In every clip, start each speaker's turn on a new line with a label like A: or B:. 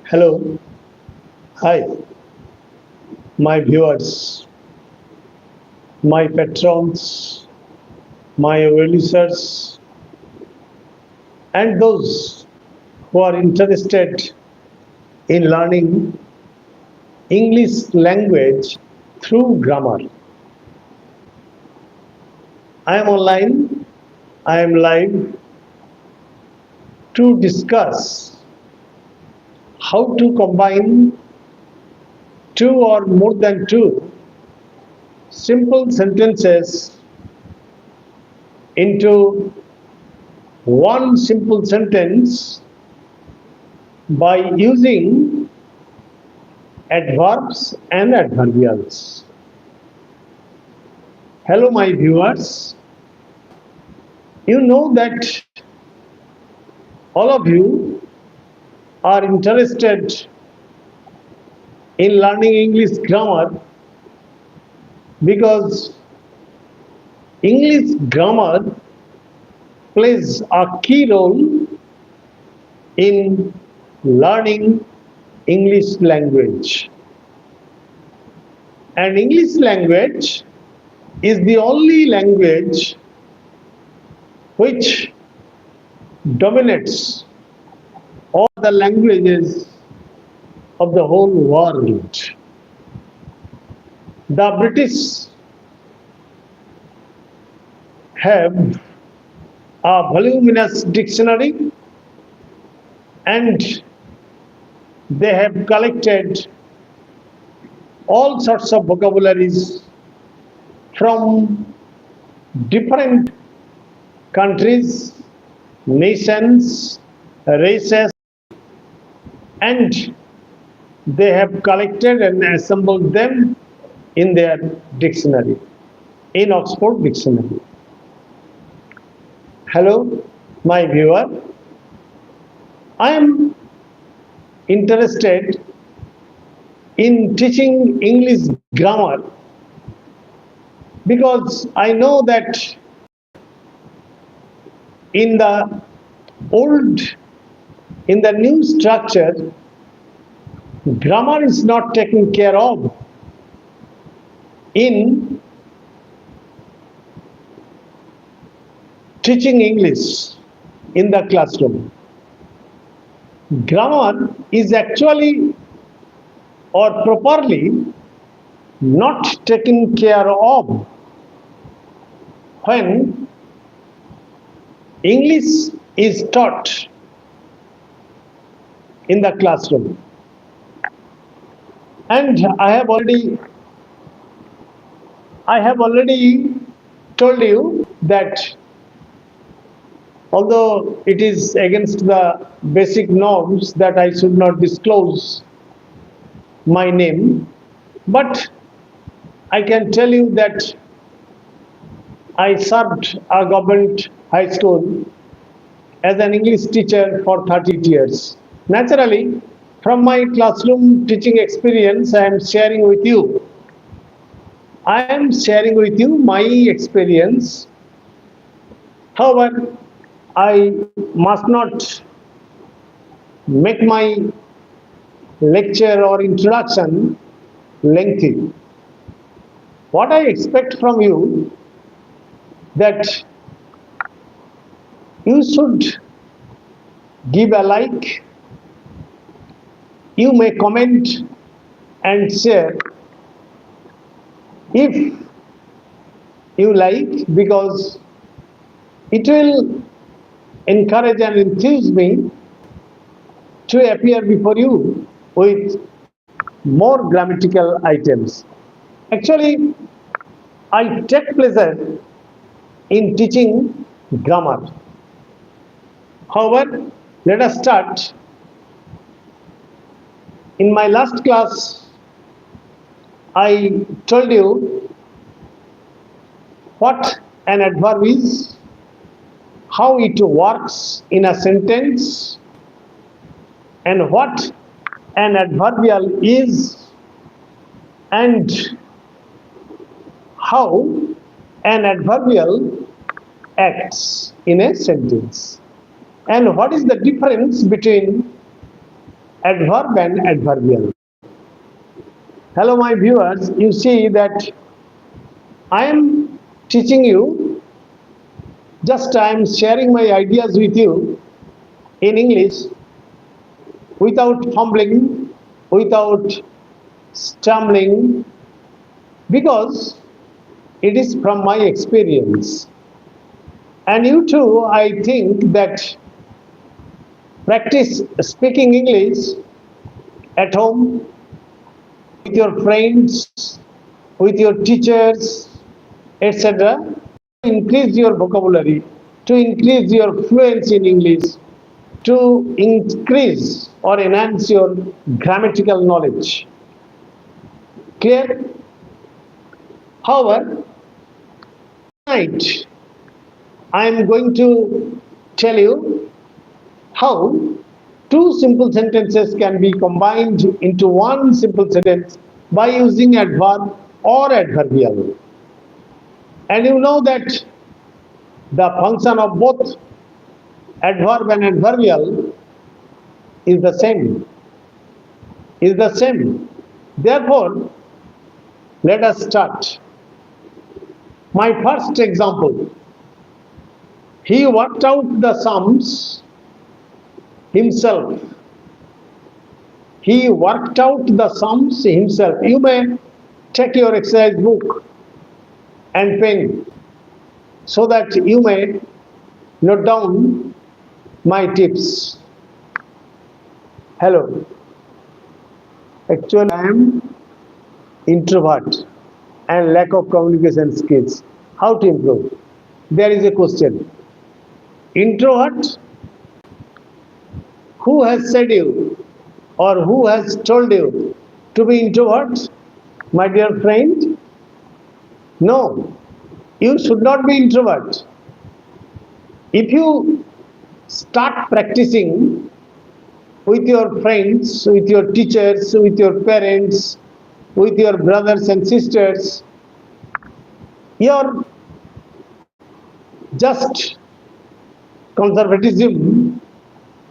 A: Hello, hi, my viewers, my patrons, my well-wishers, and those who are interested in learning English language through grammar. I am online, I am live to discuss how to combine two or more than two simple sentences into one simple sentence by using adverbs and adverbials. Hello, my viewers. You know that all of you are interested in learning English grammar because English grammar plays a key role in learning English language. And English language is the only language which dominates all the languages of the whole world. The British have a voluminous dictionary and they have collected all sorts of vocabularies from different countries, nations, races, and they have collected and assembled them in their dictionary, in Oxford Dictionary. Hello, my viewer. I am interested in teaching English grammar because I know that in the new structure, grammar is not taken care of in teaching English in the classroom. Grammar is actually or properly not taken care of when English is taught in the classroom. And I have already told you that although it is against the basic norms that I should not disclose my name, but I can tell you that I served a government high school as an English teacher for 30 years. Naturally, from my classroom teaching experience, I am sharing with you my experience. However, I must not make my lecture or introduction lengthy. What I expect from you that you should give a like, you may comment and share if you like, because it will encourage and enthuse me to appear before you with more grammatical items. Actually, I take pleasure in teaching grammar. However, let us start. In my last class, I told you what an adverb is, how it works in a sentence, and what an adverbial is, and how an adverbial acts in a sentence, and what is the difference between adverb and adverbial. Hello, my viewers. You see that I am teaching you, just I am sharing my ideas with you in English without fumbling, without stumbling, because it is from my experience. And you too, I think that practice speaking English at home with your friends, with your teachers, etc. Increase your vocabulary, to increase your fluency in English, to increase or enhance your grammatical knowledge. Clear? However, tonight I am going to tell you how two simple sentences can be combined into one simple sentence by using adverb or adverbial. And you know that the function of both adverb and adverbial is the same. Therefore, let us start. My first example. He worked out the sums himself. He worked out the sums himself. You may take your exercise book and pen so that you may note down my tips. Hello. Actually, I am introvert and lack of communication skills. How to improve? There is a question. Introvert? Who has said you or who has told you to be introvert, my dear friend? No, you should not be introvert. If you start practicing with your friends, with your teachers, with your parents, with your brothers and sisters, your just conservatism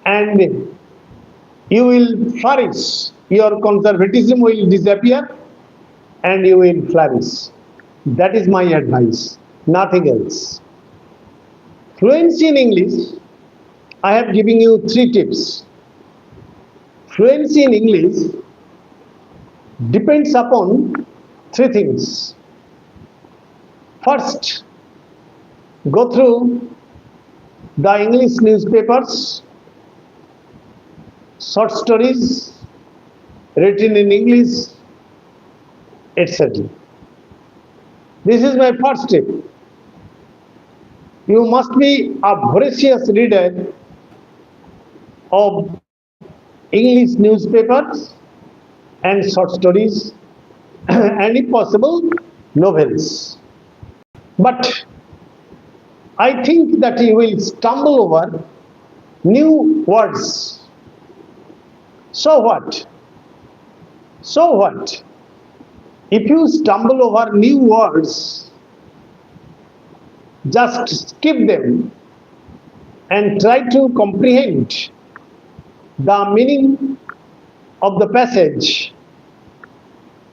A: and you will flourish. Your conservatism will disappear and you will flourish. That is my advice, nothing else. Fluency in English, I have given you 3 tips. Fluency in English depends upon 3 things. First, go through the English newspapers, short stories written in English, etc. This is my first tip. You must be a voracious reader of English newspapers and short stories and if possible novels. But I think that you will stumble over new words. So what? If you stumble over new words, just skip them and try to comprehend the meaning of the passage,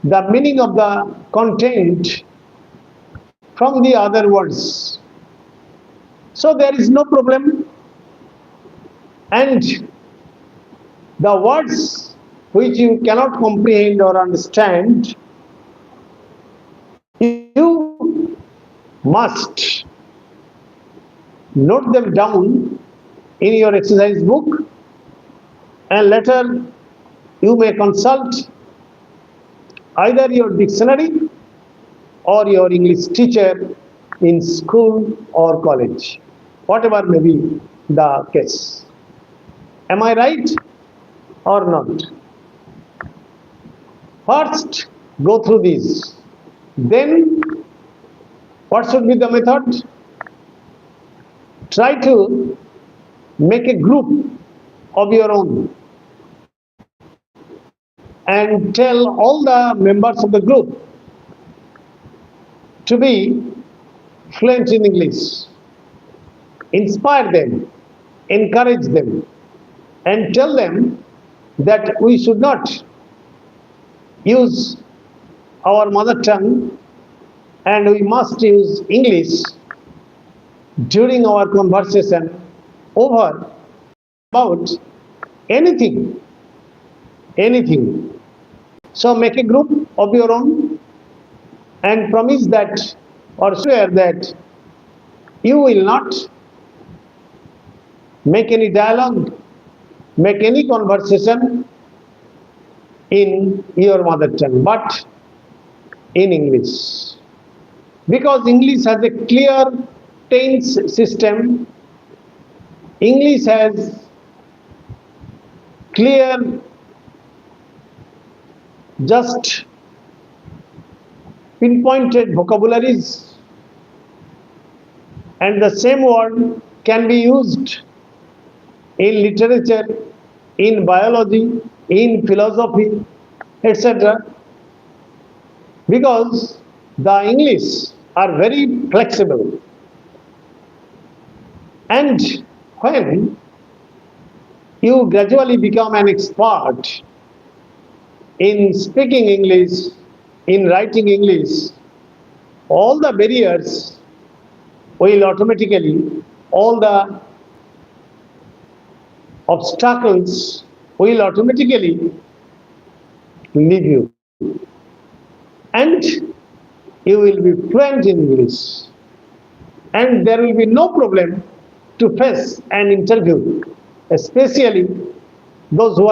A: the meaning of the content from the other words. So there is no problem. And the words which you cannot comprehend or understand, you must note them down in your exercise book and later you may consult either your dictionary or your English teacher in school or college, whatever may be the case. Am I right or not? First, go through these. Then, what should be the method? Try to make a group of your own and tell all the members of the group to be fluent in English. Inspire them, encourage them, and tell them that we should not use our mother tongue and we must use English during our conversation over about anything, anything. So make a group of your own and promise that or swear that you will not make any dialogue, make any conversation in your mother tongue, but in English. Because English has a clear tense system, English has clear just pinpointed vocabularies, and the same word can be used in literature, in biology, in philosophy, etc. Because the English are very flexible. And when you gradually become an expert in speaking English, in writing English, all the barriers will automatically, all the obstacles will automatically leave you. And you will be fluent in English. And there will be no problem to face an interview, especially those who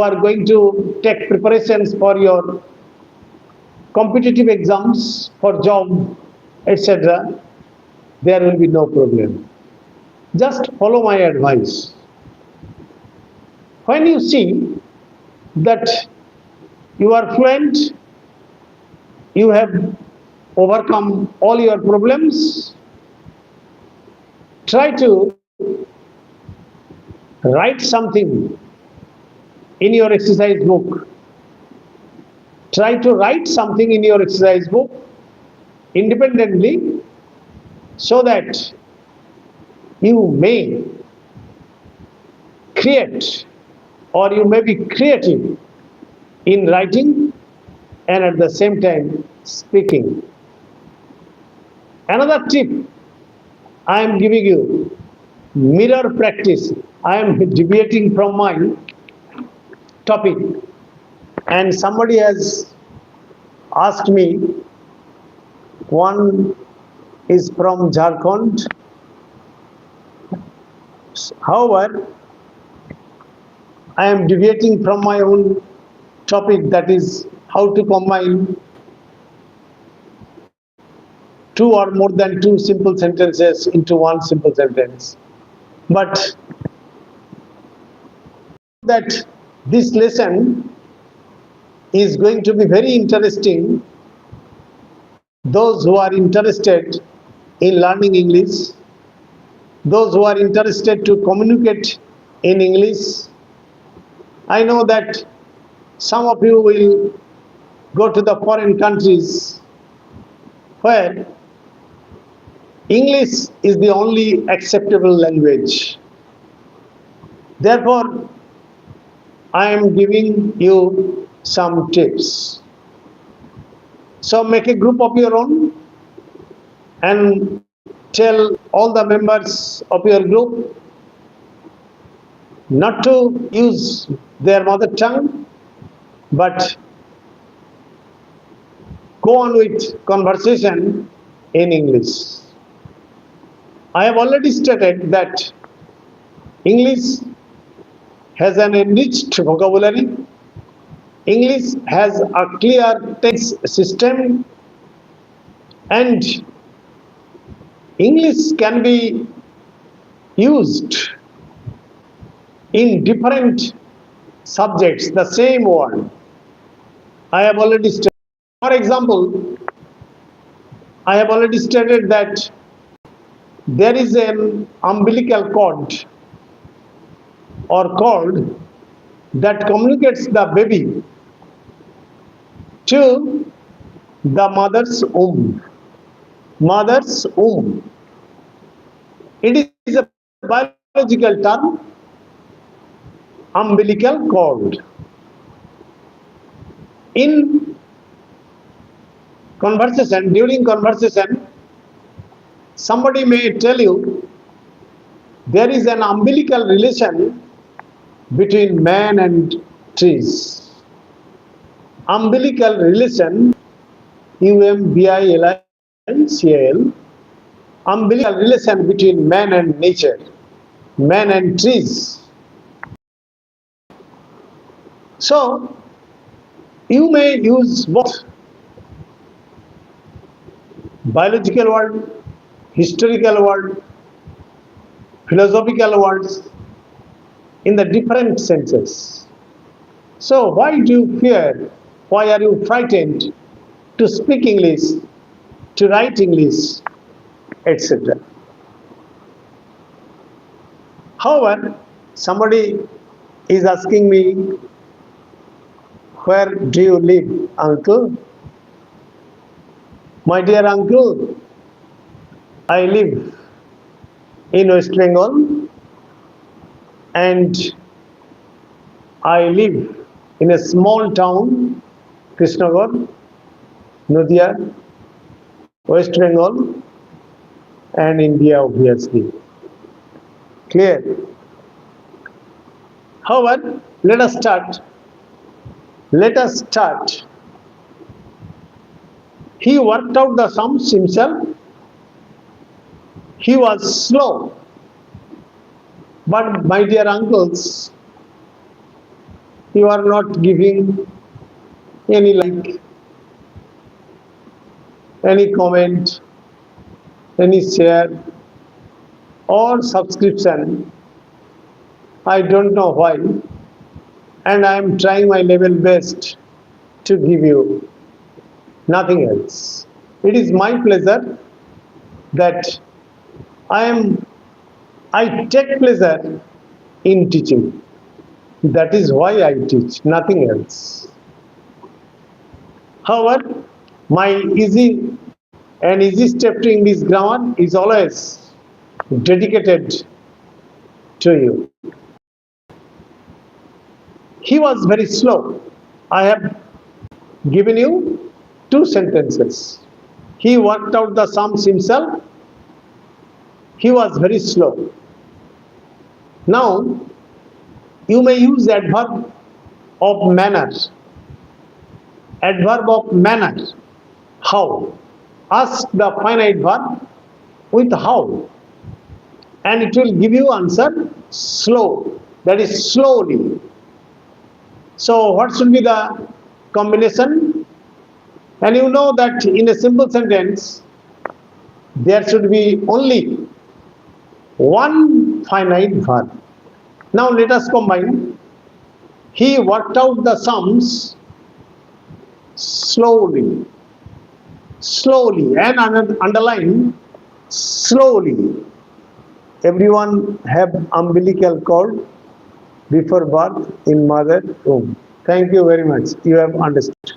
A: are going to take preparations for your competitive exams for job, etc. There will be no problem. Just follow my advice. When you see that you are fluent, you have overcome all your problems, try to write something in your exercise book. Try to write something in your exercise book independently so that you may create or you may be creative in writing and at the same time speaking. Another tip I am giving you, mirror practice. I am deviating from my topic and somebody has asked me, one is from Jharkhand. However, I am deviating from my own topic, that is how to combine two or more than two simple sentences into one simple sentence. But that this lesson is going to be very interesting. Those who are interested in learning English, those who are interested to communicate in English. I know that some of you will go to the foreign countries where English is the only acceptable language. Therefore, I am giving you some tips. So make a group of your own and tell all the members of your group not to use their mother tongue, but go on with conversation in English. I have already stated that English has an enriched vocabulary. English has a clear tense system, and English can be used in different subjects, the same word. I have already stated. For example, I have already stated that there is an umbilical cord or cord that communicates the baby to the mother's womb. Mother's womb. It is a biological term. umbilical cord. In conversation, during conversation, somebody may tell you there is an umbilical relation between man and trees. Umbilical relation, umbilical, umbilical relation between man and nature, man and trees. So, you may use both biological word, historical word, philosophical words in the different senses. So, why do you fear? Why are you frightened to speak English, to write English, etc.? However, somebody is asking me, where do you live, uncle? My dear uncle, I live in West Bengal and I live in a small town, Krishnagar, Nadia, West Bengal, and India, obviously. Clear? However, let us start. Let us start. He worked out the sums himself. He was slow. But my dear uncles, you are not giving any like, any comment, any share or subscription. I don't know why. And I am trying my level best to give you nothing else. It is my pleasure that I take pleasure in teaching. That is why I teach, nothing else. However, my easy step to English grammar is always dedicated to you. He was very slow. I have given you two sentences. He worked out the sums himself. He was very slow. Now, you may use adverb of manner. Adverb of manner. How? Ask the finite verb with how. And it will give you answer slow. That is slowly. So what should be the combination? And you know that in a simple sentence, there should be only one finite verb. Now let us combine. He worked out the sums slowly. Slowly, and underline slowly. Everyone have umbilical cord before birth in mother womb. Thank you very much. You have understood.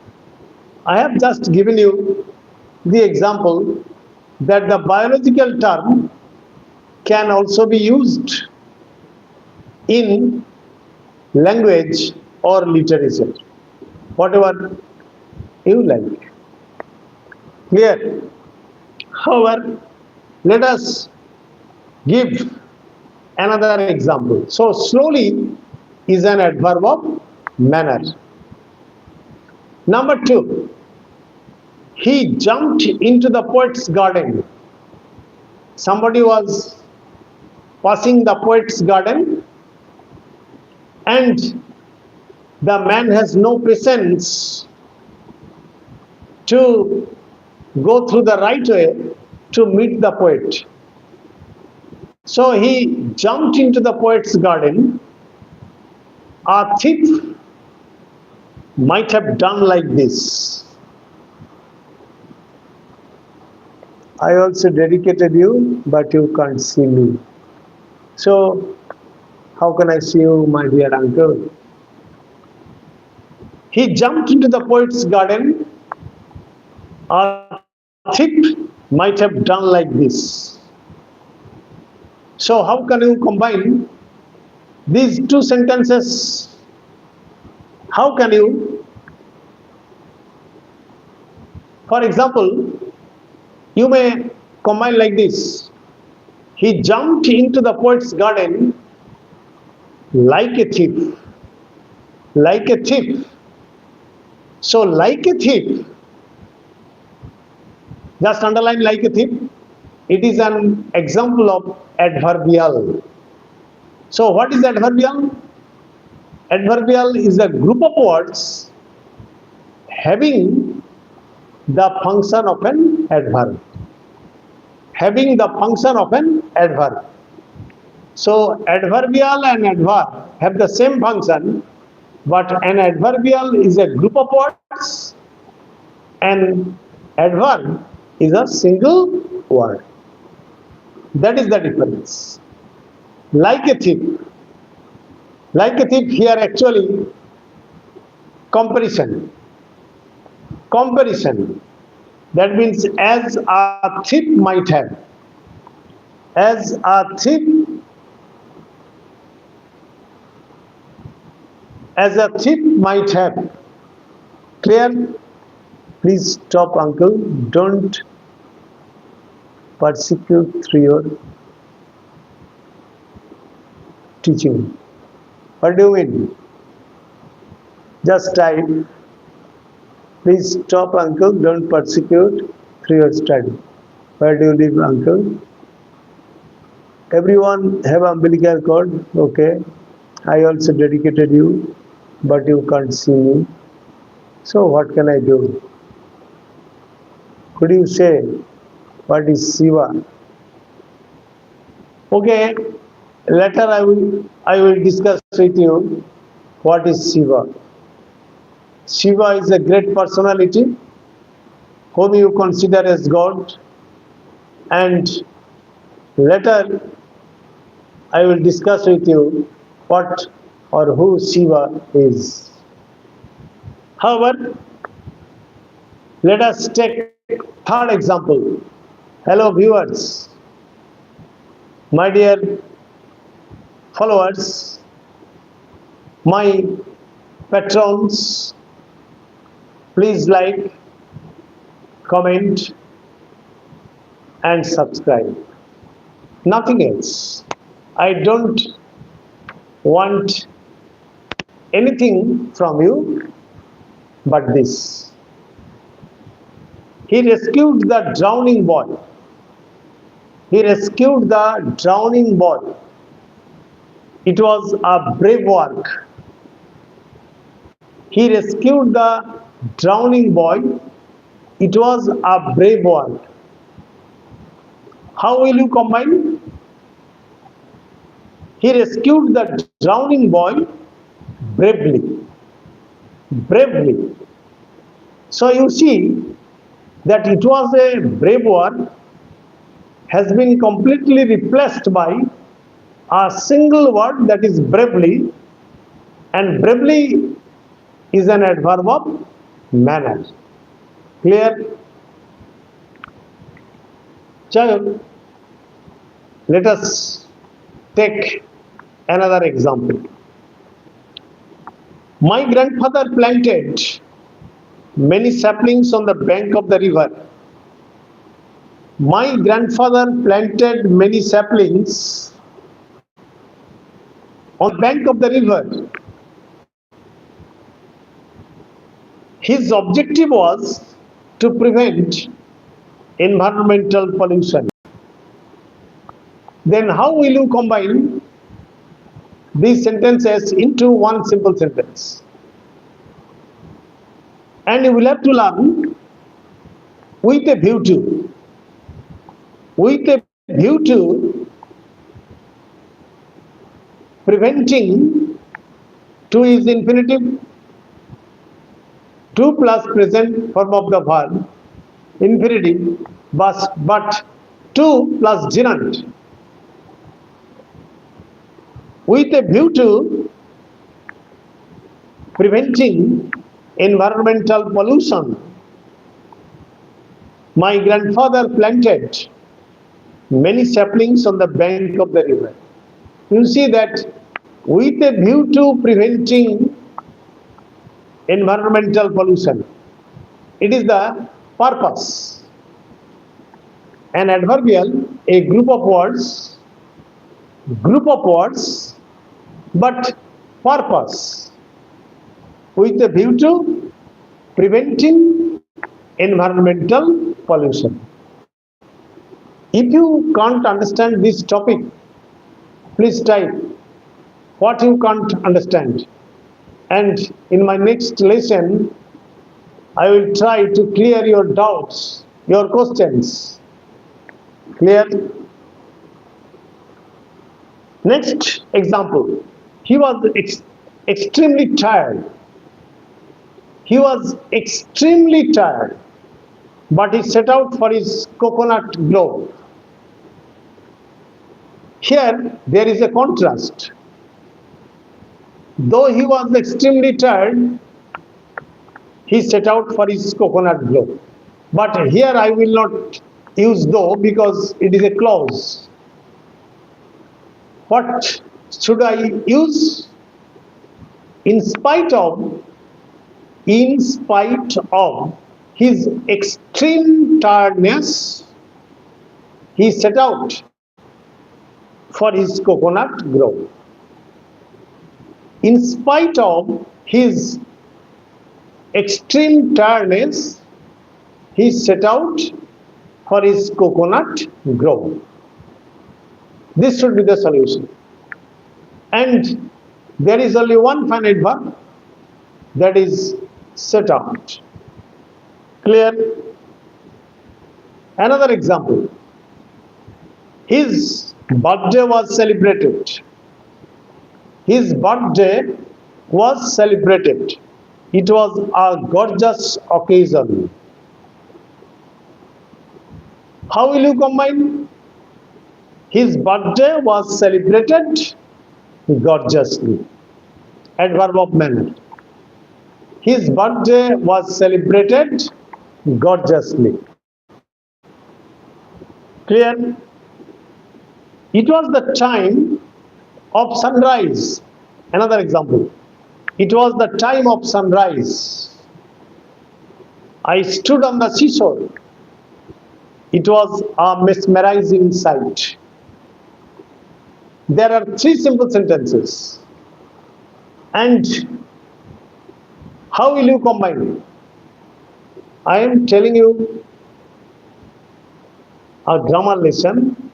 A: I have just given you the example that the biological term can also be used in language or literature, whatever you like. Clear? However, let us give another example. So, slowly is an adverb of manner. Number two, he jumped into the poet's garden. Somebody was passing the poet's garden and the man has no patience to go through the right way to meet the poet. So he jumped into the poet's garden. A thief might have done like this. I also dedicated you, but you can't see me. So, how can I see you, my dear uncle? He jumped into the poet's garden. A thief might have done like this. So, how can you combine These two sentences, how can you, for example, you may combine like this. He jumped into the poet's garden like a thief. Like a thief. So, like a thief, just underline like a thief. It is an example of adverbial. So, what is adverbial? Adverbial is a group of words having the function of an adverb. Having the function of an adverb. So, adverbial and adverb have the same function, but an adverbial is a group of words and adverb is a single word. That is the difference. Like a thief. Like a thief here actually comparison. Comparison. That means as a thief might have. As a thief might have. Clear? Please stop, uncle. Don't persecute through your teaching. What do you mean? Just type. Please stop, uncle. Don't persecute through your study. Where do you live, uncle? Everyone have umbilical cord. Okay. I also dedicated you, but you can't see me. So what can I do? Could you say what is Shiva? Okay. Later I will discuss with you what is Shiva. Shiva is a great personality whom you consider as God, and later I will discuss with you what or who Shiva is. However, let us take third example. Hello viewers, my dear followers, my patrons, please like, comment and subscribe. Nothing else. I don't want anything from you but this. He rescued the drowning boy. He rescued the drowning boy. It was a brave work. He rescued the drowning boy. It was a brave work. How will you combine? He rescued the drowning boy bravely. Bravely. So you see that it was a brave work has been completely replaced by a single word, that is bravely, and bravely is an adverb of manner. Clear? Chalo, let us take another example. My grandfather planted many saplings on the bank of the river. My grandfather planted many saplings on the bank of the river. His objective was to prevent environmental pollution. Then how will you combine these sentences into one simple sentence? And you will have to learn with a view to. With a view to preventing, to is infinitive, to plus present form of the verb, infinitive, but to plus gerund. With a view to preventing environmental pollution, my grandfather planted many saplings on the bank of the river. You see that with a view to preventing environmental pollution. It is the purpose. An adverbial, a group of words, but purpose with a view to preventing environmental pollution. If you can't understand this topic, please type what you can't understand. And in my next lesson, I will try to clear your doubts, your questions. Clear? Next example. He was extremely tired. He was extremely tired, but he set out for his coconut grove. Here, there is a contrast. Though he was extremely tired, he set out for his coconut grove. But here I will not use though because it is a clause. What should I use? In spite of his extreme tiredness, he set out for his coconut grove. In spite of his extreme tiredness, he set out for his coconut grove. This should be the solution. And there is only one finite verb, that is set out. Clear? Another example. His birthday was celebrated. His birthday was celebrated. It was a gorgeous occasion. How will you combine? His birthday was celebrated gorgeously. Adverb of manner. His birthday was celebrated gorgeously. Clear? It was the time of sunrise. Another example. It was the time of sunrise. I stood on the seashore. It was a mesmerizing sight. There are three simple sentences. And how will you combine? I am telling you a grammar lesson.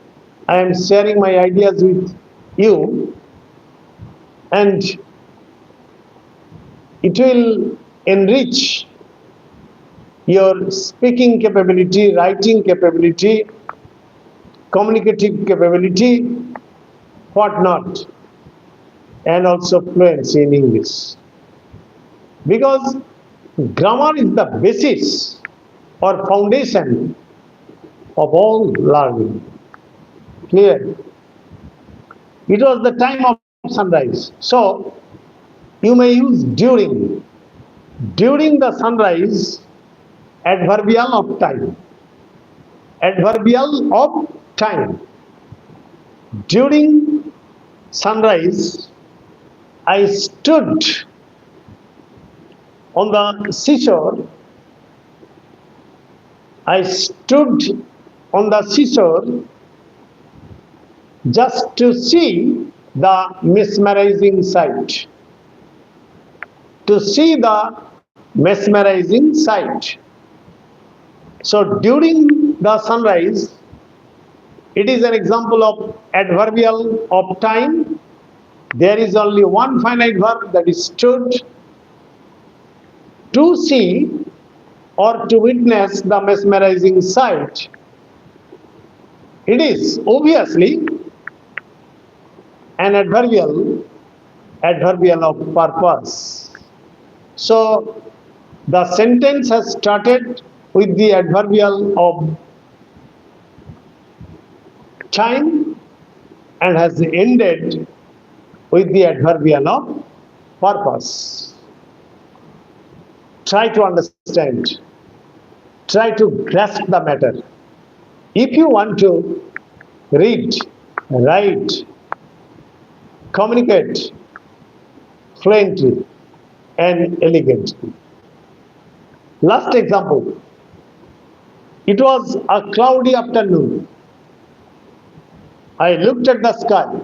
A: I am sharing my ideas with you, and it will enrich your speaking capability, writing capability, communicative capability, what not, and also fluency in English. Because grammar is the basis or foundation of all learning. Clear? It was the time of sunrise. So, you may use during. During the sunrise, adverbial of time. Adverbial of time. During sunrise, I stood on the seashore. I stood on the seashore just to see the mesmerizing sight. To see the mesmerizing sight. So during the sunrise, it is an example of adverbial of time. There is only one finite verb, that is stood. To see or to witness the mesmerizing sight. It is obviously an adverbial of purpose. So the sentence has started with the adverbial of time and has ended with the adverbial of purpose. Try to understand. Try to grasp the matter. If you want to read, write, communicate fluently and elegantly. Last example. It was a cloudy afternoon. I looked at the sky.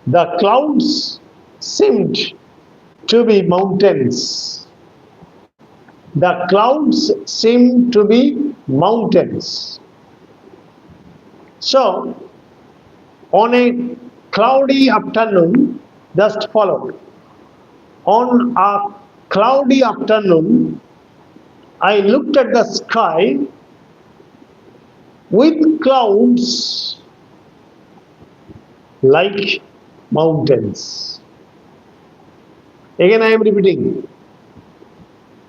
A: The clouds seemed to be mountains. The clouds seem to be mountains. So, on a cloudy afternoon, just follow. On a cloudy afternoon, I looked at the sky with clouds like mountains. Again, I am repeating.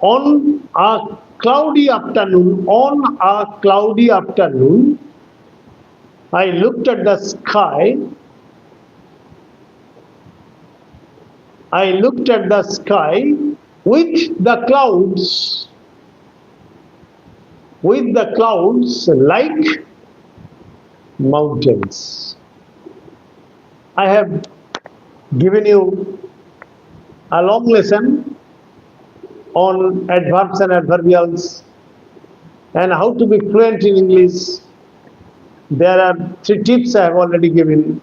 A: On a cloudy afternoon, I looked at the sky. I looked at the sky with the clouds like mountains. I have given you a long lesson on adverbs and adverbials and how to be fluent in English. There are 3 tips I have already given.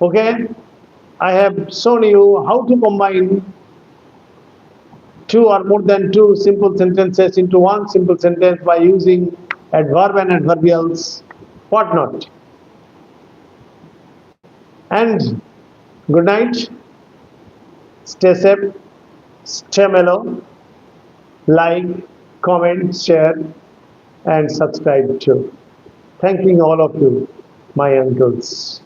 A: Okay, I have shown you how to combine 2 or more than 2 simple sentences into one simple sentence by using adverb and adverbials, whatnot. And good night. Stay safe, stay mellow, like, comment, share, and subscribe too. Thanking all of you, my uncles.